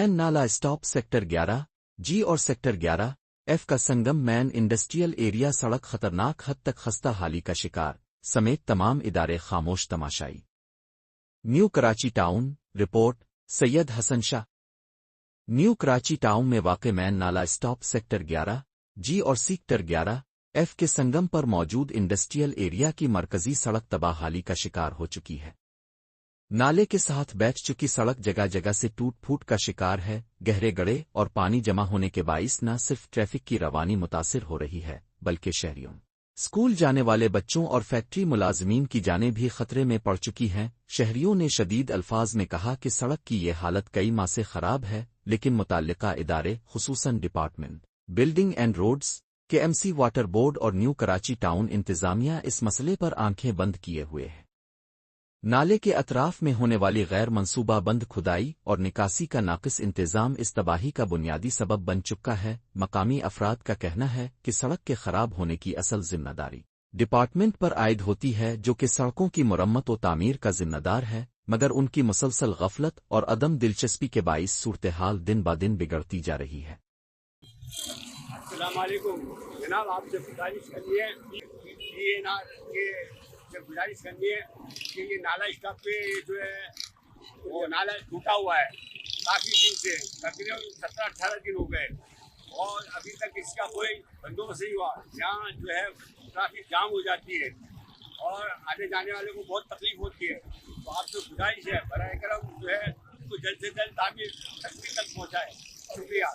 مین نالا stop sector 11 جی اور sector 11 F کا سنگم مین انڈسٹریل ایریا سڑک خطرناک حد تک خستہ حالی کا شکار سمیت تمام ادارے خاموش تماشائی۔ نیو کراچی ٹاؤن رپورٹ سید حسن شاہ۔ نیو کراچی ٹاؤن میں واقع مین نالا اسٹاپ سیکٹر 11 جی اور سیکٹر 11 ایف کے سنگم پر موجود انڈسٹریل ایریا کی مرکزی سڑک تباہ حالی کا شکار ہو چکی ہے۔ نالے کے ساتھ بیٹھ چکی سڑک جگہ جگہ سے ٹوٹ پھوٹ کا شکار ہے، گہرے گڑھے اور پانی جمع ہونے کے باعث نہ صرف ٹریفک کی روانی متاثر ہو رہی ہے بلکہ شہریوں، اسکول جانے والے بچوں اور فیکٹری ملازمین کی جانیں بھی خطرے میں پڑ چکی ہیں۔ شہریوں نے شدید الفاظ میں کہا کہ سڑک کی یہ حالت کئی ماہ سے خراب ہے، لیکن متعلقہ ادارے خصوصاً ڈپارٹمنٹ بلڈنگ اینڈ روڈز کے ایم سی واٹر بورڈ اور نیو کراچی ٹاؤن انتظامیہ اس مسئلے پر آنکھیں بند کیے ہوئے ہیں۔ نالے کے اطراف میں ہونے والی غیر منصوبہ بند کھدائی اور نکاسی کا ناقص انتظام اس تباہی کا بنیادی سبب بن چکا ہے۔ مقامی افراد کا کہنا ہے کہ سڑک کے خراب ہونے کی اصل ذمہ داری ڈپارٹمنٹ پر عائد ہوتی ہے، جو کہ سڑکوں کی مرمت و تعمیر کا ذمہ دار ہے، مگر ان کی مسلسل غفلت اور عدم دلچسپی کے باعث صورتحال دن بہ دن بگڑتی جا رہی ہے۔ السلام علیکم جناب، آپ سے گزارش کرنی ہے گزارش کرنی ہے کہ یہ نالا اسٹاپ پہ جو ہے وہ نالا ٹوٹا ہوا ہے کافی دن سے، تقریباً 17-18 دن ہو گئے اور ابھی تک اس کا کوئی بندوبست نہیں ہوا۔ یہاں جو ہے ٹریفک جام ہو جاتی ہے اور آنے جانے والے کو بہت تکلیف ہوتی ہے۔ تو آپ سے گزارش ہے براہ کرم جو ہے اس کو جلد سے جلد تعمیر تک پہنچائے۔ شکریہ۔